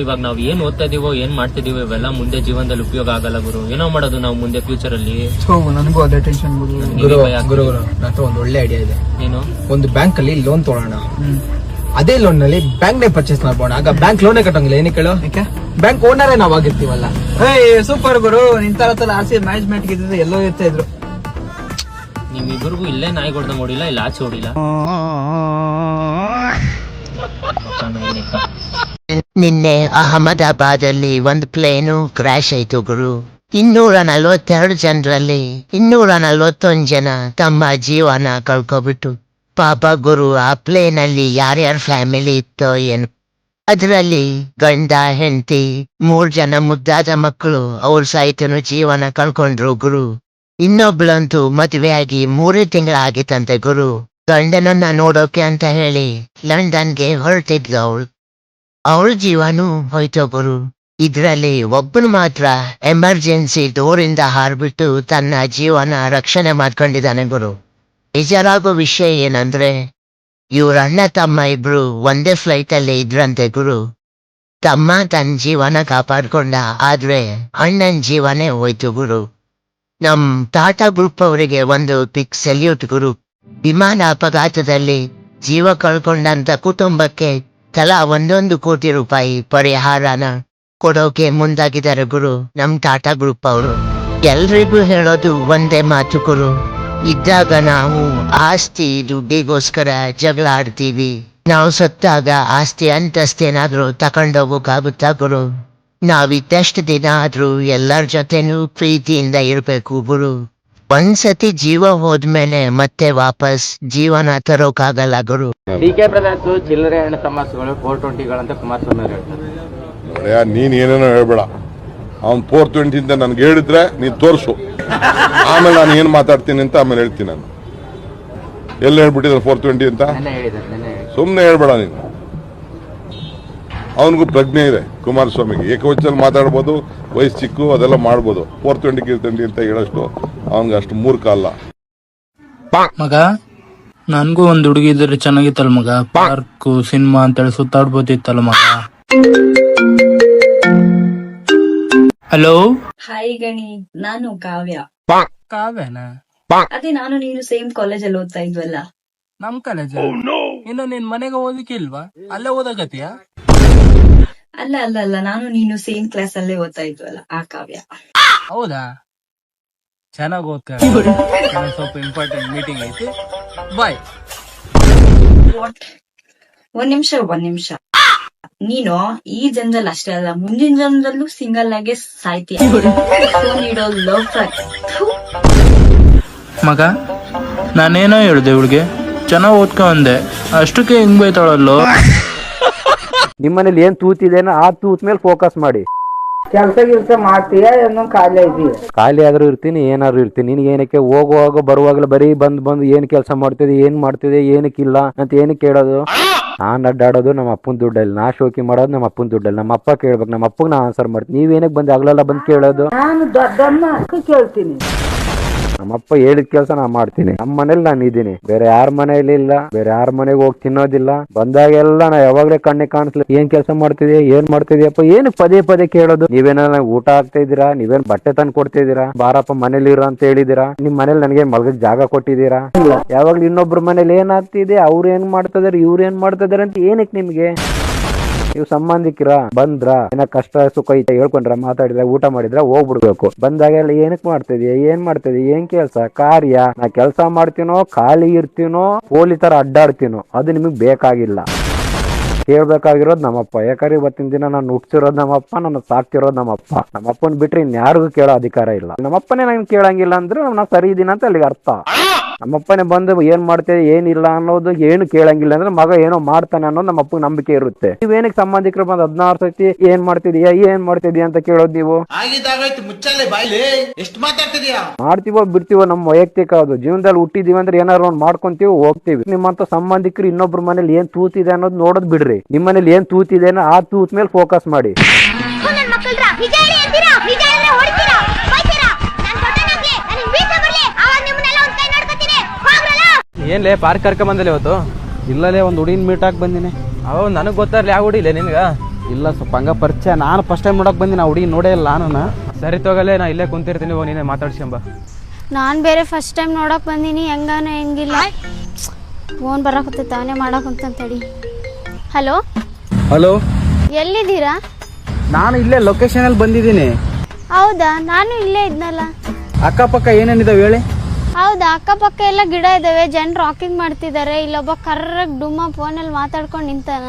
Speaker 6: ಇವಾಗ ನಾವ್ ಏನ್ ಓದ್ತಾ ಇದೀವೋ, ಏನ್ ಮಾಡ್ತಿದೀವೋ, ಇವೆಲ್ಲ ಮುಂದೆ ಜೀವನದಲ್ಲಿ ಉಪಯೋಗ ಆಗಲ್ಲ ಗುರು. ಏನೋ ಮಾಡೋದು ನಾವು ಮುಂದೆ ಫ್ಯೂಚರ್ ಅಲ್ಲಿ.
Speaker 5: ನನಗೂ ಅದೇ ಟೆನ್ಷನ್ ಗುರು. ಒಂದು ಒಳ್ಳೆ ಐಡಿಯಾ ಇದೆ.
Speaker 6: ಏನು?
Speaker 5: ಒಂದು ಬ್ಯಾಂಕ್ ಅಲ್ಲಿ ಲೋನ್ ತಗೊಳ್ಳೋಣ, ಅದೇ ಲೋನ್ ನಲ್ಲಿ ಬ್ಯಾಂಕ್ ನೇ ಪರ್ಚೇಸ್ ಮಾಡ್ಬೋಣ. ಆಗ ಬ್ಯಾಂಕ್ ಲೋನೇ ಕಟ್ಟಂಗಿಲ್ಲ. ಏನಕ್ಕೆ ಹೇಳು? ಬ್ಯಾಂಕ್ ಓನರೇ ನಾವ್ ಆಗಿರ್ತೀವಲ್ಲ. ಸೂಪರ್ ಗುರು. ನಿಂತರ ಆರ್ಸಿ ಮ್ಯಾನೇಜ್ಮೆಂಟ್ ಇದ್ರೆ ಎಲ್ಲೋ ಇರ್ತಾ ಇದ್ರು.
Speaker 6: ನಿಮ್ಮಿಬ್ಬರಿಗೂ ಇಲ್ಲೇ ನಾಯಿ ಹೊಡೆದಂಗ್ ಹೊಡಿಲ್ಲ, ಇಲ್ಲ ಆಚೆ ಹೊಡಿಲ್ಲ.
Speaker 14: ನಿನ್ನೆ ಅಹಮದಾಬಾದ್ ಅಲ್ಲಿ ಒಂದು ಪ್ಲೇನು ಕ್ರಾಶ್ ಆಯ್ತು ಗುರು. 242 ಜನರಲ್ಲಿ 241 ಜನ ತಮ್ಮ ಜೀವನ ಕಳ್ಕೊಬಿಟ್ಟು. ಪಾಪ ಗುರು, ಆ ಪ್ಲೇನ್ ಅಲ್ಲಿ ಯಾರ್ಯಾರ ಫ್ಯಾಮಿಲಿ ಇತ್ತೋ ಏನು. ಅದರಲ್ಲಿ ಗಂಡ, ಹೆಂಡತಿ, 3 ಜನ ಮುದ್ದಾದ ಮಕ್ಕಳು, ಅವ್ರ ಸಹಿತನು ಜೀವನ ಕಳ್ಕೊಂಡ್ರು ಗುರು. ಇನ್ನೊಬ್ಳಂತೂ ಮದುವೆ ಆಗಿ 3 ತಿಂಗಳಾಗಿತ್ತಂತೆ ಗುರು. ಗಂಡನನ್ನ ನೋಡೋಕೆ ಅಂತ ಹೇಳಿ ಲಂಡನ್ಗೆ ಹೊರಟಿದ್ಲು ಅವಳು. ಅವಳ ಜೀವನೂ ಹೋಯ್ತು ಗುರು. ಇದ್ರಲ್ಲಿ ಒಬ್ಬನು ಮಾತ್ರ ಎಮರ್ಜೆನ್ಸಿ ಡೋರಿಂದ ಹಾರ್ಬಿಟ್ಟು ತನ್ನ ಜೀವನ ರಕ್ಷಣೆ ಮಾಡ್ಕೊಂಡಿದ್ದಾನೆ ಗುರು. ಬೇಜಾರಾಗೋ ವಿಷಯ ಏನಂದ್ರೆ, ಇವ್ರ ಅಣ್ಣ ತಮ್ಮ ಇಬ್ರು ಒಂದೇ ಫ್ಲೈಟ್ ಅಲ್ಲಿ ಇದ್ರಂತೆ ಗುರು. ತಮ್ಮ ತನ್ನ ಜೀವನ ಕಾಪಾಡ್ಕೊಂಡ, ಆದ್ರೆ ಅಣ್ಣನ ಜೀವನೇ ಹೋಯ್ತು ಗುರು. ನಮ್ ಟಾಟಾ ಗ್ರೂಪ್ ಅವರಿಗೆ ಒಂದು ಬಿಗ್ ಸೆಲ್ಯೂಟ್ ಗುರು. ವಿಮಾನ ಅಪಘಾತದಲ್ಲಿ ಜೀವ ಕಳ್ಕೊಂಡಂತ ಕುಟುಂಬಕ್ಕೆ ತಲಾ 1 ಕೋಟಿ ರೂಪಾಯಿ ಪರಿಹಾರನ ಕೊಡೋಕೆ ಮುಂದಾಗಿದ್ದಾರೆ ಗುರು ನಮ್ ಟಾಟಾ ಗ್ರೂಪ್ ಅವರು. ಎಲ್ರಿಗೂ ಹೇಳೋದು ಒಂದೇ ಮಾತು ಗುರು, ಇದ್ದಾಗ ನಾವು ಆಸ್ತಿ ದುಡ್ಡಿಗೋಸ್ಕರ ಜಗಳ ಆಡ್ತೀವಿ. ನಾವು ಸತ್ತಾಗ ಆಸ್ತಿ ಅಂತಸ್ತೇನಾದ್ರೂ ತಕೊಂಡೋಗೋಕ್ಕಾಗುತ್ತಾ ಗುರು? ನಾವಿದ್ದಷ್ಟು ದಿನ ಆದ್ರೂ ಎಲ್ಲರ ಜೊತೆನೂ ಪ್ರೀತಿಯಿಂದ ಇರ್ಬೇಕು ಗುರು. ಒಂದ್ಸತಿ ಜೀವ ಹೋದ್ಮೇಲೆ ಮತ್ತೆ ವಾಪಸ್ ಜೀವನ ತರೋಕಾಗಲ್ಲ ಗುರು.
Speaker 5: ಡಿಕೆ ಬ್ರದರ್ಸ್ ಚಿಲ್ಲರೆ ಹಣ್ಣು ಸಮಸ್ಯೆಗಳು 420ಗಳಂತ ಕುಮಾರಸ್ವಾಮಿ ಅವರು ಹೇಳ್ತಾರೆ.
Speaker 13: ನೀನ್ ಏನೇನೋ ಹೇಳ್ಬೇಡ. ಅವ್ನ್ 420 ಅಂತ ನನ್ಗೆ ಹೇಳಿದ್ರೆ ನೀನ್ ತೋರ್ಸು, ಆಮೇಲೆ ನಾನು ಏನ್ ಮಾತಾಡ್ತೀನಿ ಅಂತ ಆಮೇಲೆ ಹೇಳ್ತೀನಿ. ನಾನು ಎಲ್ಲ ಹೇಳ್ಬಿಟ್ಟಿದ್ರೆ 420 ಅಂತ ಸುಮ್ನೆ ಹೇಳ್ಬೇಡ ನೀನು. ಅವನಿಗೂ ಪ್ರಜ್ಞೆ ಇದೆ ಕುಮಾರಸ್ವಾಮಿಗೆ, ಏಕವಚನಲ್ಲಿ ಮಾತಾಡ್ಬೋದು, ವಯಸ್ಸು ಚಿಕ್ಕು ಅದೆಲ್ಲ ಮಾಡ್ಬೋದು. 420 ಅಂತ ಹೇಳಷ್ಟು ಅವನ್ಗೆ ಅಷ್ಟು ಮೂರ್ಖ ಅಲ್ಲ.
Speaker 5: ಮಗ, ನನ್ಗೂ ಒಂದ್ ಹುಡುಗಿ ಇದ್ರೆ ಚೆನ್ನಾಗಿತ್ತಲ್ಲ ಮಗ. ಪಾರ್ಕ್ ಸಿನಿಮಾ ಅಂತೇಳಿ ಸುತ್ತಾಡ್ಬೋದಿತ್ತಲ್ಲ ಮಗ. ಹಲೋ,
Speaker 12: ಹಾಯ್ ಗಣಿ, ನಾನು ಕಾವ್ಯ.
Speaker 5: ಕಾವ್ಯನ?
Speaker 12: ಅದೇ ನಾನು ನೀನು ಸೇಮ್ ಕಾಲೇಜಲ್ಲಿ ಓದ್ತಾ ಇದ್ವಲ್ಲ.
Speaker 5: ನಮ್ ಕಾಲೇಜ್ ಇನ್ನು ನಿನ್ ಮನೆಗೆ ಓದಕ್ಕೆ ಇಲ್ವಾ? ಅಲ್ಲೇ ಓದಾಗತ್ತೀಯಾ?
Speaker 12: ಅಲ್ಲ ಅಲ್ಲ ಅಲ್ಲ, ನಾನು ನೀನು ಸೇಮ್ ಕ್ಲಾಸ್ ಅಲ್ಲೇ ಓದ್ತಾ ಇದ್ವಲ್ಲ, ಆ ಕಾವ್ಯ.
Speaker 5: ಹೌದಾ? ಚೆನ್ನಾಗಿ ಓದ್ತಾರೆ. ಸ್ವಲ್ಪ ಇಂಪಾರ್ಟೆಂಟ್ ಮೀಟಿಂಗ್ ಐತಿ, ಬಾಯ್.
Speaker 12: ಒಂದ್ ನಿಮಿಷ. ನೀನು ಈ ಜನ್ಮದಲ್ಲಿ ಅಷ್ಟೇ ಅಲ್ಲ, ಮುಂದಿನ ಜನ್ಮದಲ್ಲೂ ಸಿಂಗಲ್ ಆಗಿ ಸಾಯ್ತೀಯ.
Speaker 5: ಮಗ, ನಾನೇನೋ ಹೇಳ್ದೆ ಇವಳಿಗೆ, ಚೆನ್ನಾಗ್ ಓದ್ಕೊಂಡೆ, ಅಷ್ಟಕ್ಕೆ ಹಿಂಗ್ ಬೈತಾಳಲ್ಲೋ.
Speaker 4: ನಿಮ್ಮನೇಲಿ ಏನ್ ತೂತಿದೇನೋ ಆ ತೂತ್ ಮೇಲೆ ಫೋಕಸ್ ಮಾಡಿ.
Speaker 3: ಕೆಲಸ ಮಾಡ್ತೀಯಾ ಏನೋ ಖಾಲಿ ಇದೀಯ?
Speaker 6: ಖಾಲಿ ಆದ್ರೂ ಇರ್ತೀನಿ, ಏನಾದ್ರು ಇರ್ತೀನಿ. ನಿನ್ಗೆ ಏನಕ್ಕೆ ಹೋಗುವಾಗ ಬರುವಾಗಲೂ ಬರೀ ಬಂದು ಏನ್ ಕೆಲಸ ಮಾಡ್ತಿದೆ, ಏನ್ ಮಾಡ್ತಿದೆ, ಏನಕ್ಕಿಲ್ಲ ಅಂತ ಏನಕ್ಕೆ ಕೇಳೋದು? ನಾನ್ ಅಡ್ಡಾಡೋದು ನಮ್ಮ ಅಪ್ಪನ ದುಡ್ಡಲ್ಲಿ, ನಾ ಶೋಕಿ ಮಾಡೋದು ನಮ್ಮ ಅಪ್ಪನ ದುಡ್ಡಲ್ಲಿ. ನಮ್ಮ ಅಪ್ಪ ಕೇಳ್ಬೇಕು, ನಮ್ಮ ಅಪ್ಪಗೆ ನಾ ಆನ್ಸರ್ ಮಾಡ್ತೀನಿ. ನೀವೇನಕ್ಕೆ ಬಂದು ಆಗ್ಲೆಲ್ಲ ಬಂದು ಕೇಳೋದು?
Speaker 3: ನಾನು ದೊಡ್ಡಮ್ಮ ಕೇಳ್ತೀನಿ.
Speaker 6: ನಮ್ಮಪ್ಪ ಹೇಳಿದ ಕೆಲಸ ನಾ ಮಾಡ್ತೀನಿ. ನಮ್ಮ ಮನೇಲಿ ನಾನು ಇದೀನಿ, ಬೇರೆ ಯಾರ ಮನೇಲಿ ಇಲ್ಲ, ಬೇರೆ ಯಾರ ಮನೆಗೆ ಹೋಗಿ ತಿನ್ನೋದಿಲ್ಲ. ಬಂದಾಗೆಲ್ಲ ನಾ ಯಾವಾಗ್ಲೇ ಕಣ್ಣಿಗೆ ಕಾಣಿಸ್ಲಿ ಏನ್ ಕೆಲಸ ಮಾಡ್ತಿದ್ಯಾ, ಏನ್ ಮಾಡ್ತಿದ್ಯಪ್ಪ, ಏನು ಪದೇ ಪದೇ ಕೇಳೋದು? ನೀವೇನ ಊಟ ಆಗ್ತಾ ಇದೀರಾ, ನೀವೇನ್ ಬಟ್ಟೆ ತಂದು ಕೊಡ್ತಿದ್ದೀರಾ, ಬಾರಪ್ಪ ಮನೇಲಿ ಇರೋ ಅಂತ ಹೇಳಿದೀರಾ? ನಿಮ್ ಮನೇಲಿ ನನಗೆ ಮಲ್ಗಕ್ ಜಾಗ ಕೊಟ್ಟಿದ್ದೀರಾ? ಯಾವಾಗ್ಲೂ ಇನ್ನೊಬ್ರ ಮನೇಲಿ ಏನಾಗ್ತಿದೆ, ಅವ್ರು ಏನ್ ಮಾಡ್ತಿದಾರೆ, ಇವ್ರು ಏನ್ ಮಾಡ್ತಿದಾರೆ ಅಂತ ಏನಕ್ಕೆ ನಿಮ್ಗೆ? ನೀವು ಸಂಬಂಧಿಕರ ಬಂದ್ರ, ಏನ ಕಷ್ಟ ಸುಖ ಐತೆ ಹೇಳ್ಕೊಂಡ್ರ, ಮಾತಾಡಿದ್ರ, ಊಟ ಮಾಡಿದ್ರ ಹೋಗ್ಬಿಡ್ಬೇಕು. ಬಂದಾಗೆಲ್ಲ ಏನಕ್ ಮಾಡ್ತಿದ್ಯಾ, ಏನ್ ಮಾಡ್ತಿದ್ಯಾ, ಏನ್ ಕೆಲ್ಸ ಕಾರ್ಯ? ನಾ ಕೆಲ್ಸ ಮಾಡ್ತೀನೋ, ಖಾಲಿ ಇರ್ತೀನೋ, ಪೋಲಿ ತರ ಅಡ್ಡಾಡ್ತೀನೋ ಅದು ನಿಮಗ್ ಬೇಕಾಗಿಲ್ಲ. ಕೇಳ್ಬೇಕಾಗಿರೋದು ನಮ್ಮಪ್ಪ. ಯಾಕಂದ್ರೆ ಇವತ್ತಿನ ದಿನ ನಾನು ಹುಟ್ಟಿಸಿರೋದು ನಮ್ಮಪ್ಪ, ನನ್ನ ಸಾಕ್ತಿರೋದು ನಮ್ಮಪ್ಪ. ನಮ್ಮಪ್ಪನ್ ಬಿಟ್ರೆ ಇನ್ಯಾರಿಗೂ ಕೇಳೋ ಅಧಿಕಾರ ಇಲ್ಲ. ನಮ್ಮಪ್ಪನೇ ನಾನು ಕೇಳಂಗಿಲ್ಲ ಅಂದ್ರೆ ನಾ ಸರಿ ಇದೀನ ಅಂತ ಅಲ್ಲಿಗೆ ಅರ್ಥ. ನಮ್ಮಪ್ಪನೇ ಬಂದು ಏನ್ ಮಾಡ್ತೇವೆ ಏನಿಲ್ಲ ಅನ್ನೋದು ಏನು ಕೇಳಂಗಿಲ್ಲ ಅಂದ್ರೆ ಮಗ ಏನೋ ಮಾಡ್ತಾನೆ ಅನ್ನೋದು ನಮ್ಮಪ್ಪ ನಂಬಿಕೆ ಇರುತ್ತೆ. ನೀವೇನಕ್ಕೆ ಸಂಬಂಧಿಕರು ಬಂದು 16 ಸತಿ ಏನ್ ಮಾಡ್ತಿದೀಯಾ ಅಂತ ಕೇಳೋದು? ನೀವು ಮಾಡ್ತೀವೋ ಬಿಡ್ತೀವೋ ನಮ್ಮ ವೈಯಕ್ತಿಕ. ಅದು ಜೀವನದಲ್ಲಿ ಹುಟ್ಟಿದೀವಿ ಅಂದ್ರೆ ಏನಾದ್ರು ಒಂದು ಮಾಡ್ಕೊಂತೀವಿ, ಹೋಗ್ತೀವಿ. ನಿಮ್ಮಂತ ಸಂಬಂಧಿಕರು ಇನ್ನೊಬ್ರ ಮನೇಲಿ ಏನ್ ತೂತಿದೆ ಅನ್ನೋದು ನೋಡೋದ್ ಬಿಡ್ರಿ. ನಿಮ್ಮ ಮನೇಲಿ ಏನ್ ತೂತಿದೆ ಆ ತೂತ್ ಮೇಲೆ ಫೋಕಸ್ ಮಾಡಿ. ಏನ್ಲೇ ಪಾರ್ಕ್ ಕರ್ಕೊಂಡ್ ಬಂದಿಲ್ಲ ಇವತ್ತು?
Speaker 3: ಇಲ್ಲಲೇ ಒಂದು ಹುಡುಗಿನ ಮೀಟ್ ಹಾಕಿ ಬಂದಿನಿ.
Speaker 6: ಅವ ನನಗ್ ಗೊತ್ತಾರ್ಲಿ ಯಾವ ಹುಡಿಲ್ಲ ನಿನ್ಗ?
Speaker 3: ಇಲ್ಲ ಸ್ವಲ್ಪ ಹಂಗ ಪರಿಚಯ. ನಾನು ಫಸ್ಟ್ ಟೈಮ್ ನೋಡಕ್ ಬಂದಿನಿ, ಆ ಹುಡುಗಿ ನೋಡೇ ಇಲ್ಲ ನಾನು.
Speaker 6: ಸರಿ ತಗೋಲೆ, ನಾ ಇಲ್ಲೇ ಕುಂತಿರ್ತೀನಿ, ನೀನೇ ಮಾತಾಡ್ಸ್ಕೊಂಬ.
Speaker 10: ನಾನ್ ಬೇರೆ ಫಸ್ಟ್ ಟೈಮ್ ನೋಡಕ್ ಬಂದಿನಿ, ಹೆಂಗಾನ ಹೆಂಗಿಲ್ಲ. ಫೋನ್ ಬರಕತ್ತ ತಾನೇ ಮಾಡಕಂತಡಿ. ಹಲೋ
Speaker 3: ಹಲೋ,
Speaker 10: ಎಲ್ಲಿದ್ದೀರಾ?
Speaker 3: ನಾನು ಇಲ್ಲೇ ಲೊಕೇಶನ್ ಅಲ್ಲಿ ಬಂದಿದ್ದೀನಿ.
Speaker 10: ಹೌದಾ, ನಾನು ಇಲ್ಲೇ ಇದ್ನಲ್ಲ.
Speaker 3: ಅಕ್ಕಪಕ್ಕ ಏನೇನಿದಾವೆ ಹೇಳಿ?
Speaker 10: ಹೌದಾ, ಅಕ್ಕಪಕ್ಕ ಎಲ್ಲ ಗಿಡ ಇದಾವೆ, ಜನರು ವಾಕಿಂಗ್ ಮಾಡ್ತಿದ್ದಾರೆ. ಇಲ್ಲೊಬ್ಬ ಕರ್ರಗ್ ಡುಮ್ಮ ಫೋನಲ್ಲಿ ಮಾತಾಡ್ಕೊಂಡು ನಿಂತಾನ.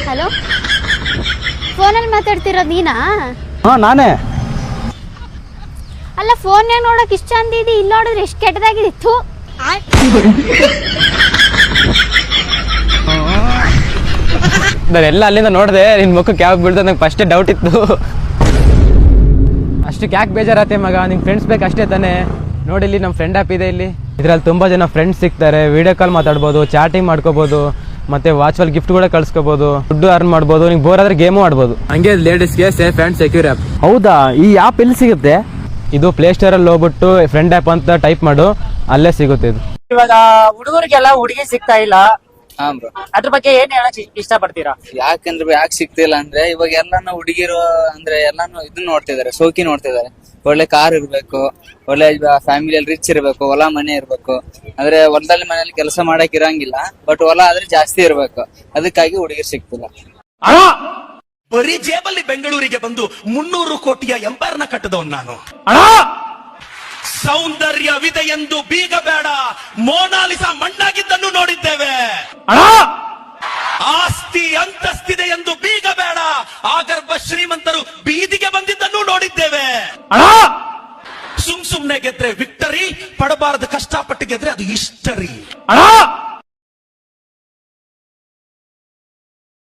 Speaker 10: ಹಲೋ, ಫೋನಲ್ಲಿ ಮಾತಾಡ್ತಿರೋದು ನೀನಾ?
Speaker 3: ಹಾ ನಾನೇ.
Speaker 10: ಅಲ್ಲ, ಫೋನ್ ನೋಡಕ್ ಇಷ್ಟ ಅಂದಿದ್ದಿ, ಇಲ್ಲಿ ನೋಡಿದ್ರೆ ಎಷ್ಟು ಕೆಟ್ಟದಾಗಿತ್ತು.
Speaker 6: ನಾನೆಲ್ಲ ಅಲ್ಲಿಂದ ನೋಡಿದೆ, ನಿನ್ ಮುಖಕ್ಕೆ ಯಾವ ಬೀಳ್ದ ನಂಗೆ ಫಸ್ಟ್ ಡೌಟ್ ಇತ್ತು. ಅಷ್ಟಕ್ಕೆ ಯಾಕೆ ಬೇಜಾರತ್ತೆ ಮಗ? ನಿಮ್ ಫ್ರೆಂಡ್ಸ್ ಬೇಕು ಅಷ್ಟೇ ತಾನೆ. ನೋಡಿ, ಇಲ್ಲಿ ನಮ್ಮ ಫ್ರೆಂಡ್ ಆ್ಯಪ್ ಇದೆ. ಇದ್ರಲ್ಲಿ ತುಂಬಾ ಜನ ಫ್ರೆಂಡ್ಸ್ ಸಿಗ್ತಾರೆ, ವಿಡಿಯೋ ಕಾಲ್ ಮಾತಾಡ್ಬೋದು, ಚಾಟಿಂಗ್ ಮಾಡ್ಕೋಬಹುದು, ಮತ್ತೆ ವಾಚ್ವಲ್ ಗಿಫ್ಟ್ ಕೂಡ ಕಳ್ಸ್ಕೋಬಹುದು, ದುಡ್ಡು ಅರ್ನ್ ಮಾಡ್ಬೋದು, ನಿಂಗೆ ಬೋರ್ ಆದ್ರೆ ಗೇಮು ಆಡ್ಬೋದು. ಹಂಗೆ ಲೇಡೀಸ್ಗೆ ಸೇಫ್ ಆ್ಯಂಡ್ ಸೆಕ್ಯೂರ್ ಆ್ಯಪ್.
Speaker 3: ಹೌದಾ, ಈ ಆ್ಯಪ್ ಎಲ್ಲಿ ಸಿಗುತ್ತೆ?
Speaker 6: ಇದು ಪ್ಲೇ ಸ್ಟೋರ್ ಅಲ್ಲಿ ಹೋಗ್ಬಿಟ್ಟು ಫ್ರೆಂಡ್ ಆ್ಯಪ್ ಅಂತ ಟೈಪ್ ಮಾಡು, ಅಲ್ಲೇ ಸಿಗುತ್ತೆ ಇದು.
Speaker 7: ಇವಾಗ ಹುಡುಗರಿಗೆಲ್ಲ ಹುಡುಗಿ ಸಿಗ್ತಾ ಇಲ್ಲ, ಅದ್ರ ಬಗ್ಗೆ ಏನ್ ಹೇಳಕ್ ಇಷ್ಟಪಡ್ತೀರಾ?
Speaker 11: ಯಾಕೆ ಸಿಗ್ತಿಲ್ಲ ಅಂದ್ರೆ ಇವಾಗ ಎಲ್ಲಾನು ಹುಡುಗಿರು ಅಂದ್ರೆ ಎಲ್ಲಾನು ಇದನ್ನ ನೋಡ್ತಿದಾರೆ, ಸೋಕಿ ನೋಡ್ತಿದಾರೆ. ಒಳ್ಳೆ ಕಾರ್ ಇರ್ಬೇಕು, ಒಳ್ಳೆ ಫ್ಯಾಮಿಲಿಯಲ್ಲಿ ರಿಚ್ ಇರ್ಬೇಕು, ಹೊಲ ಮನೆ ಇರ್ಬೇಕು. ಅಂದ್ರೆ ಹೊಲದಲ್ಲಿ ಮನೇಲಿ ಕೆಲಸ ಮಾಡಕ್ ಇರಂಗಿಲ್ಲ, ಬಟ್ ಹೊಲ ಆದ್ರೆ ಜಾಸ್ತಿ ಇರ್ಬೇಕು. ಅದಕ್ಕಾಗಿ ಹುಡುಗಿರು ಸಿಗ್ತಿಲ್ಲ.
Speaker 3: ಬರೀ ಜೇಬಲ್ಲಿ ಬೆಂಗಳೂರಿಗೆ ಬಂದು 300 ಕೋಟಿಯ ಎಂಪೈರ್ನ ಕಟ್ಟದವನ್ ನಾನು. ಸೌಂದರ್ಯವಿದೆ ಎಂದು ಬೀಗ ಬೇಡ, ಮೋನಾಲಿಸಾ ಮಣ್ಣಾಗಿದ್ದನ್ನು ನೋಡಿದ್ದೇವೆ. ಆಸ್ತಿ ಅಂತಸ್ತಿದೆ ಎಂದು ಬೀಗ ಬೇಡ, ಆಗರ್ಭ ಶ್ರೀಮಂತರು ಬೀದಿಗೆ ಬಂದಿದ್ದನ್ನು ನೋಡಿದ್ದೇವೆ. ಸುಮ್ನೆ ಗೆದ್ರೆ ವಿಕ್ಟರಿ, ಪಡಬಾರದು ಕಷ್ಟಪಟ್ಟು ಗೆದ್ರೆ ಅದು ಹಿಸ್ಟರಿ.